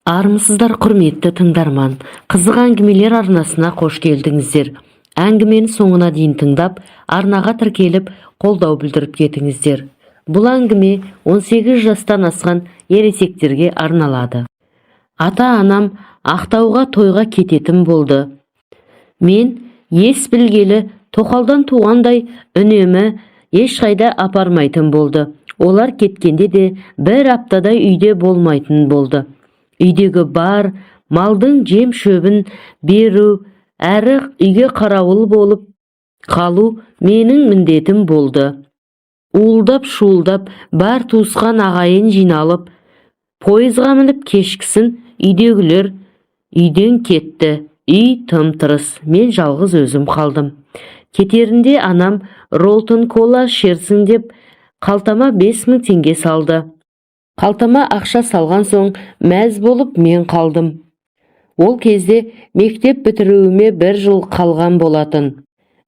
Армысыздар құрметті тыңдарман, қызық әңгімелер арнасына қош келдіңіздер. Әңгімені соңына дейін тыңдап, арнаға тіркеліп, қолдау білдіріп кетіңіздер. Бұл әңгіме 18 жастан асқан ересектерге арналады. Ата-анам Ақтауға тойға кететін болды. Мен ес білгелі тоқалдан туғандай үнемі ешқайда апармайтын болды. Олар кеткенде де бір аптадай үйде болмайтын болды. Үйдегі бар малдың жем шөбін беру, әрі үйге қарауыл болып қалу менің міндетім болды. Уылдап-шуылдап бар туысқан ағайын жиналып, пойызға мініп кешкісін үйдегілер үйден кетті. Үй тым-тырыс, мен жалғыз өзім қалдым. Кетерінде анам Ролтон кола шерсін деп қалтама 5000 теңге салды. Қалтама ақша салған соң мәз болып мен қалдым. Ол кезде мектеп бітіруіме 1 жыл қалған болатын.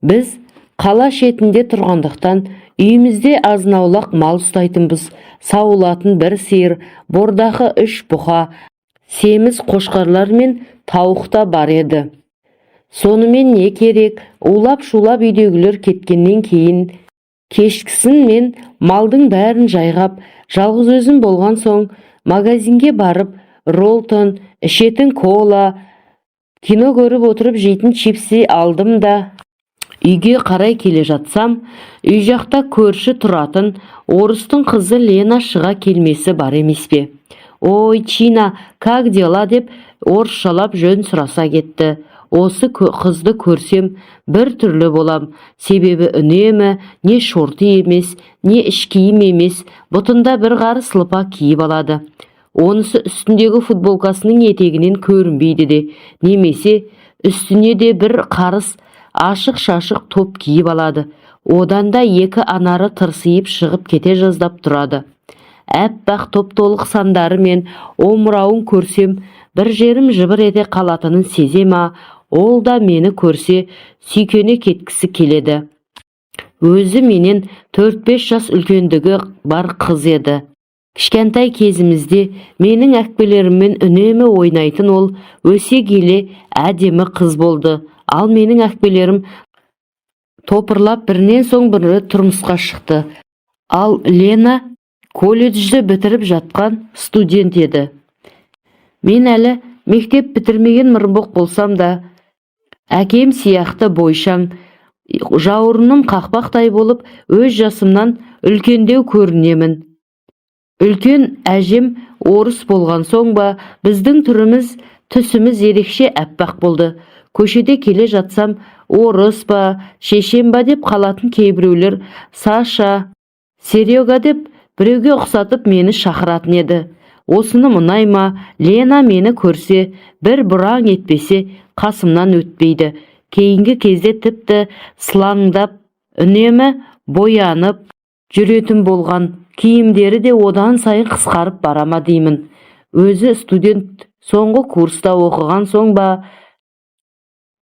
Біз қала шетінде тұрғандықтан үйімізде азнаулақ мал ұстайтынбыз. Сауылатын 1 сиыр, бордақы 3 бұқа, семіз қошқарлар мен тауық та бар еді. Сонымен не керек, улап-шулап үйдегілер кеткеннен кейін кешкісін мен малдың бәрін жайғап, жалғыз өзім болған соң магазинге барып, Ролтон, ішетін кола, кино көріп отырып жейтін чипси алдым да үйге қарай келе жатсам, үй жақта көрші тұратын орыстың қызы Лена шыға келмесі бар емес пе? Ой, Чина, как дела деп орысшалап жөн сұраса кетті. Осы қызды көрсем бір түрлі болам, себебі үнемі не шорты емес, не іш киім емес, бұтында бір қарыс лыпа киіп алады. Онысы үстіндегі футболкасының етегінен көрінбейді де, немесе үстіне де бір қарыс ашық-шашық топ киіп алады. Одан да 2 анары тырсиып шығып кете жаздап тұрады. Әппақ топ-толық сандары мен омырауын көрсем, бір жерім жыбыр ете қалатынын сезе ма, ол да мені көрсе сүйкене кеткісі келеді. Өзі менен 4-5 жас үлкендігі бар қыз еді. Кішкентай кезімізде менің әкпелеріммен үнемі ойнайтын ол өсе келе әдемі қыз болды. Ал менің әкпелерім топырлап бірінен соң бірі тұрмысқа шықты. Ал Лена колледжді бітіріп жатқан студент еді. Мен әлі мектеп бітірмеген мұрынбоқ болсам да, әкем сияқты бойшаң, жауырыным қақпақтай болып, өз жасымнан үлкендеу көрінемін. Үлкен әжем орыс болған соң ба, біздің түсіміз ерекше әппақ болды. Көшеде келе жатсам, орыс ба, шешем ба деп қалатын кейбіреулер Саша, Серега деп біреуге ұқсатып мені шақыратын еді. Осыны мұнай ма, Лена мені көрсе, бір бұраң етпесе, қасымнан өтпейді. Кейінгі кезде тіпті сылаңдап, үнемі боянып жүретін болған. Киімдері де одан сайын қысқарып барама деймін. Өзі студент, соңғы курста оқыған соң ба,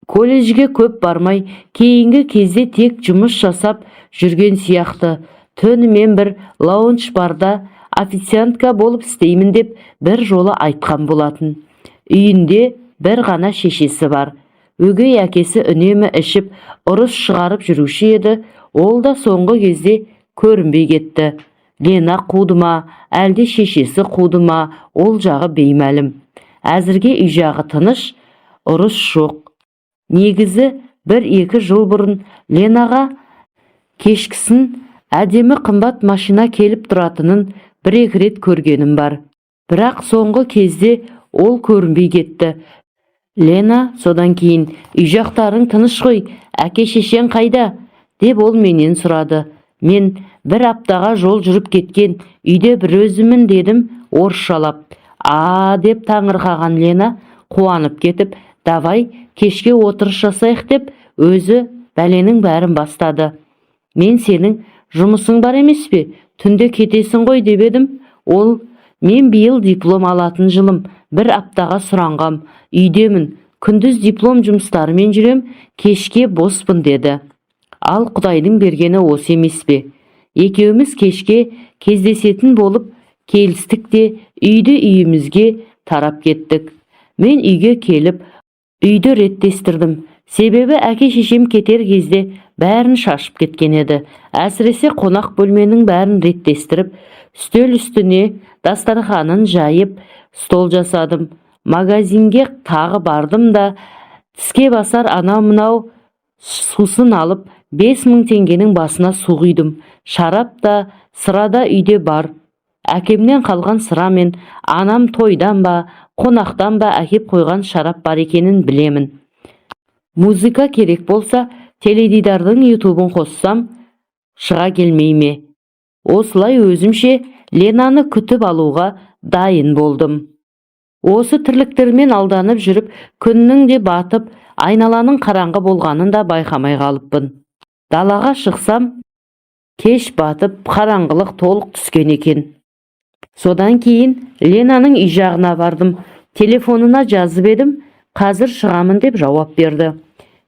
колледжге көп бармай, кейінгі кезде тек жұмыс жасап жүрген сияқты. Түнімен бір лаунж барда официантка болып істеймін деп бір жолы айтқан болатын. Үйінде бір ғана шешесі бар. Өгей әкесі үнемі ішіп, ұрыс шығарып жүруші еді. Ол да соңғы кезде көрінбей кетті. Лена қуды ма, әлде шешесі қуды ма, ол жағы беймәлім. Әзірге үй жағы тыныш, ұрыс жоқ. Негізі 1-2 жыл бұрын Ленаға кешкісін әдемі қымбат машина келіп тұратынын 1-2 рет көргенім бар. Бірақ соңғы кезде ол көрінбей кетті. Лена содан кейін, үй жақтарың тыныш қой, әке шешең қайда? Деп ол менен сұрады. Мен 1 аптаға жол жүріп кеткен, үйде бір өзімін дедім орысшалап. Деп таңырқаған Лена қуанып кетіп, давай кешке отырыс жасайық деп өзі бәленің бәрін бастады. Мен сенің жұмысың бар емес пе? Түнде кетесің ғой деп едім. Ол, мен биыл диплом алатын жылым, 1 аптаға сұранғам. Үйдемін, күндіз диплом жұмыстарымен жүрем, кешке боспын деді. Ал Құдайдың бергені осы емес пе? Екеуміз кешке кездесетін болып келістік те, үйді үйімізге тарап кеттік. Мен үйге келіп, үйді реттестірдім. Себебі әке-шешем кетер кезде бәрін шашып кеткен еді. Әсіресе қонақ бөлменің бәрін реттестіріп, үстел үстіне дастарханын жайып, стол жасадым. Магазинге тағы бардым да, тіске басар анау-мынау сусын алып, 5000 теңгенің басына су құйдым. Шарап та, сыра да үйде бар. Әкемнен қалған сыра мен анам тойдан ба, қонақтан ба әкеп қойған шарап бар екенін білемін. Музыка керек болса, теледидардың ютубын қоссам, шыға келмей ме? Осылай өзімше Ленаны күтіп алуға дайын болдым. Осы тірліктермен алданып жүріп, күннің де батып, айналаның қараңғы болғанын да байқамай қалыппын. Далаға шықсам, кеш батып, қараңғылық толық түскен екен. Содан кейін Ленаның үй жағына бардым. Телефонына жазып едім, қазір шығамын деп жауап берді.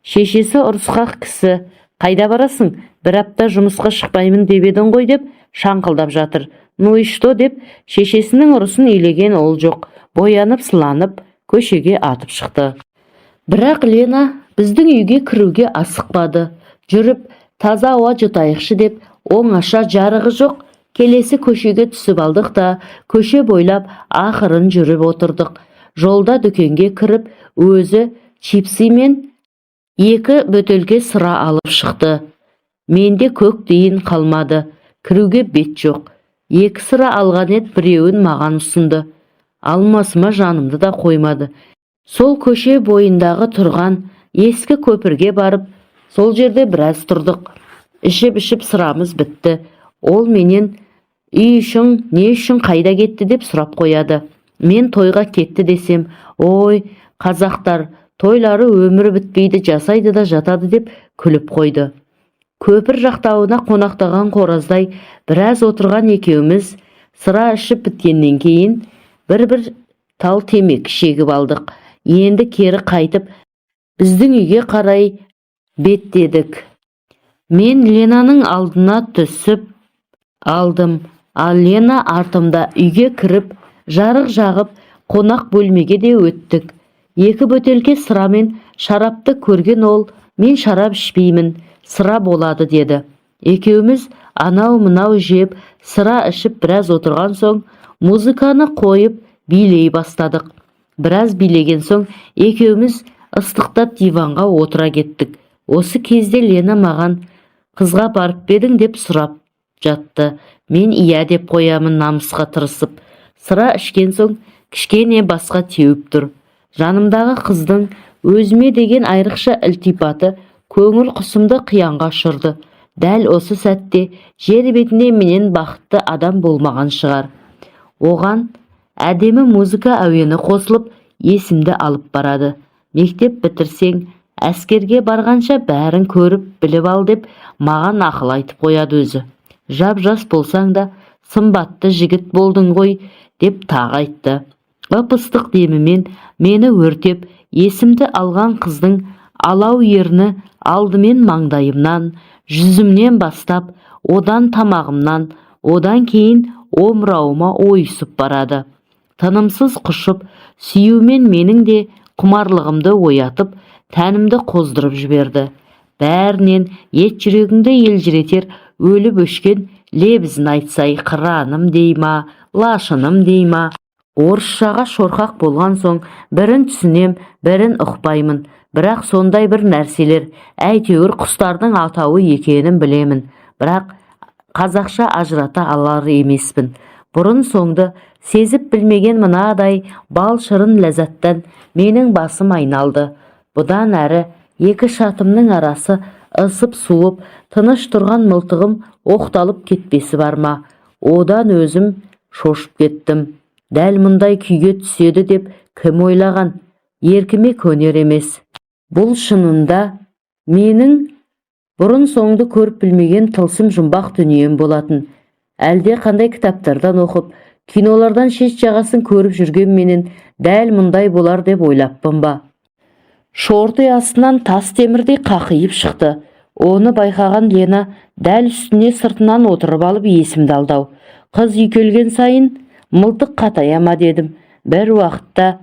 Шешесі ұрысқақ кісі, қайда барасың? Бір апта жұмысқа шықпаймын деп едің ғой деп шаңқылдап жатыр. Ну и что деп шешесінің ұрысын елеген ол жоқ. Боянып сыланып көшеге атып шықты. Бірақ Лена біздің үйге кіруге асықпады. Жүріп таза ауа жұтайықшы деп оңаша, жарығы жоқ келесі көшеге түсіп алдық та көше бойлап ақырын жүріп отырдық. Жолда дүкенге кіріп, өзі чипсы мен 2 бөтелке сыра алып шықты. Менде көк дейін қалмады. Кіруге бет жоқ. 2 сыра алған ет, біреуін маған ұсынды. Алмасыма жанымды да қоймады. Сол көше бойындағы тұрған ескі көпірге барып, сол жерде біраз тұрдық. Ішіп sıramыз бітті. Ол менен үй үшін, не үшін қайда кетті деп сұрап қояды. Мен тойға кетті десем, ой, қазақтар тойлары өмірі бітпейді, жасайды да жатады деп күліп қойды. Көпір жақтауына қонақтаған қораздай біраз отырған екеуміз сыра ішіп біткеннен кейін бір тал темекі шегіп алдық. Енді кері қайтып, біздің үйге қарай беттедік. Мен Ленаның алдына түсіп алдым, ал Лена артымда. Үйге кіріп, жарық жағып, қонақ бөлмеге де өттік. 2 бөтелке сыра мен шарапты көрген ол, мен шарап ішпеймін, сыра болады деді. Екеуміз анау-мынау жеп, сыра ішіп біраз отырған соң, музыканы қойып, билей бастадық. Біраз билеген соң, екеуміз ыстықтап диванға отыра кеттік. Осы кезде Лена маған, қызға барып бедің деп сұрап жатты. Мен ия деп қоямын намысқа тырысып. Сыра ішкен соң, кішкене басқа теуіп тұр. Жанымдағы қыздың өзіме деген айрықша ілтипаты көңіл құсымды қиянға ұшырды. Дәл осы сәтте жер бетінде менен бақытты адам болмаған шығар. Оған әдемі музыка әуені қосылып, есімді алып барады. Мектеп бітірсең, әскерге барғанша бәрін көріп, біліп ал деп маған ақыл айтып қояды өзі. Жап-жас болсаң да, сымбатты жігіт болдың ғой деп тағы айтты. Ып-ыстық демімен мені өртеп, есімді алған қыздың алау ерні алдымен маңдайымнан, жүзімнен бастап, одан тамағымнан, одан кейін омырауыма ойысып барады. Тынымсыз құшып, сүюмен менің де құмарлығымды оятып, тәнімді қоздырып жіберді. Бәрінен ет жүрегіңді елжіретер өліп өшкен лебізін айтсай, қыраным дейма, лашыным дейма. Орысшаға шорқақ болған соң, бірін түсінем, бірін ұқпаймын. Бірақ сондай бір нәрселер, әйтеуір құстардың атауы екенін білемін. Бірақ қазақша ажырата алар емеспін. Бұрын соңды сезіп білмеген мынадай бал шырын ләззаттан менің басым айналды. Бұдан әрі 2 шатымның арасы ысып суып, тыныш тұрған мылтығым оқталып кетпесі бар ма? Одан өзім шошып кеттім. Дәл мұндай күйге түседі деп кім ойлаған? Еркіме көнер емес. Бұл шынында менің бұрын соңды көріп білмеген тылсым жұмбақ дүнием болатын. Әлде қандай кітаптардан оқып, кинолардан шеш жағасын көріп жүрген менен дәл мұндай болар деп ойлаппын ба? Шорты астынан тас темірдей қақиып шықты. Оны байқаған Лена дәл үстіне сыртынан отырып алып есімді алдау. Қыз үйкелген сайын мылтық қатая ма дедім. Bir vaqtda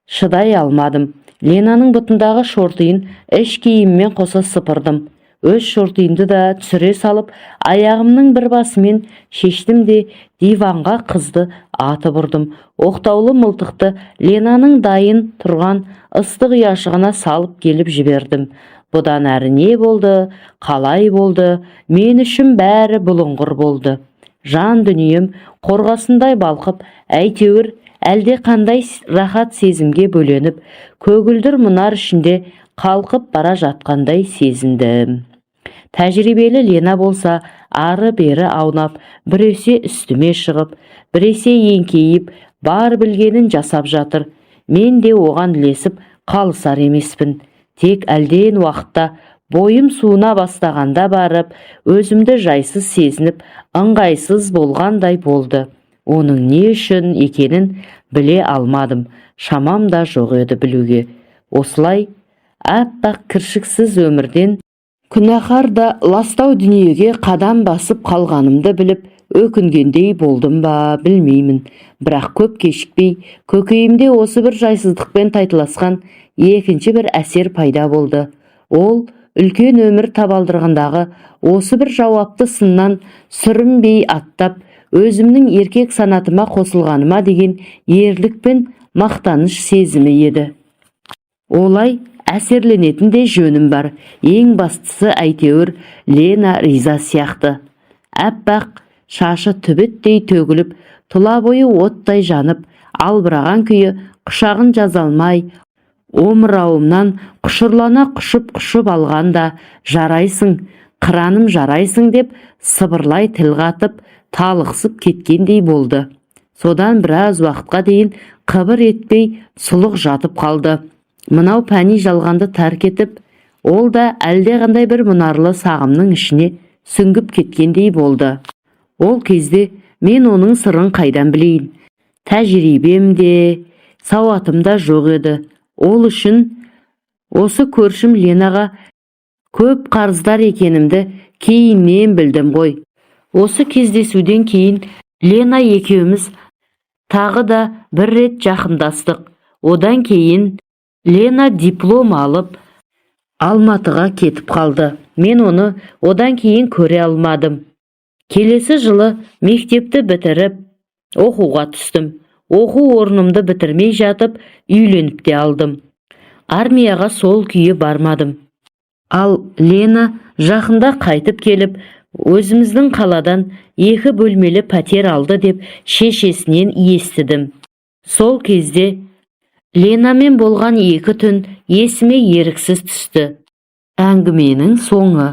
şıday almadım. Ленаның бұтындағы шортиын іш киіммен қоса сыпырдым. Өз шортиымды да түсіре салып, аяғымның бір басымен шештім де диванға қызды атып ұрдым. Оқтаулы мылтықты Ленаның дайын тұрған ыстық ұяшығына салып келіп жібердім. Бұдан әрі не болды, қалай болды, мен үшін бәрі бұлыңғыр болды. Жан дүнием қорғасындай балқып, әйтеуір әлде қандай рахат сезімге бөленіп, көгілдір мұнар ішінде қалқып бара жатқандай сезіндім. Тәжірибелі Лена болса, ары-бері аунап, біресе үстіме шығып, біресе еңкейіп, бар білгенін жасап жатыр. Мен де оған ілесіп қалысар емеспін. Тек әлден уақытта бойым суына бастағанда барып, өзімді жайсыз сезініп, ыңғайсыз болғандай болды. Оның не үшін екенін біле алмадым. Шамам да жоқ еді білуге. Осылай, аппақ кіршіксіз өмірден күнәһар да ластау дүниеге қадам басып қалғанымды біліп, өкінгендей болдым ба, білмеймін. Бірақ көп кешікпей, көкейімде осы бір жайсыздықпен тайтыласқан екінші бір әсер пайда болды. Ол, үлкен өмір табалдырғандағы осы бір жауапты сыннан сүрінбей аттап, өзімнің еркек санатыма қосылғаныма деген ерлік пен мақтаныш сезімі еді. Олай әсерленетін де жөнім бар. Ең бастысы әйтеуір Лена риза сияқты. Аппақ шашы түбіттей төгіліп, тұла бойы оттай жанып, албыраған күйі құшағын жаза алмай, омырауымнан құшырлана құшып алғанда, жарайсың, қыраным жарайсың деп сыбырлай тіл қатып, талықсып кеткендей болды. Содан біраз уақытқа дейін қыбыр етпей сұлық жатып қалды. Мынау пәни жалғанды тәрк етіп, ол да әлдеқандай бір мұнарлы сағымның ішіне сүңгіп кеткендей болды. Ол кезде мен оның сырын қайдан білейін. Тәжірибем де, сауатым да жоқ еді. Ол үшін осы көршім Ленаға көп қарыздар екенімді кейіннен білдім ғой. Осы кездесуден кейін Лена екеуміз тағы да бір рет жақындастық. Одан кейін Лена диплом алып, Алматыға кетіп қалды. Мен оны одан кейін көре алмадым. Келесі жылы мектепті бітіріп, оқуға түстім. Оқу орнымды бітірмей жатып, үйленіп те алдым. Армияға сол күйі бармадым. Ал Лена жақында қайтып келіп, өзіміздің қаладан 2 бөлмелі пәтер алды деп шешесінен естідім. Сол кезде Ленамен болған 2 түн есіме еріксіз түсті. Әңгіменің соңы.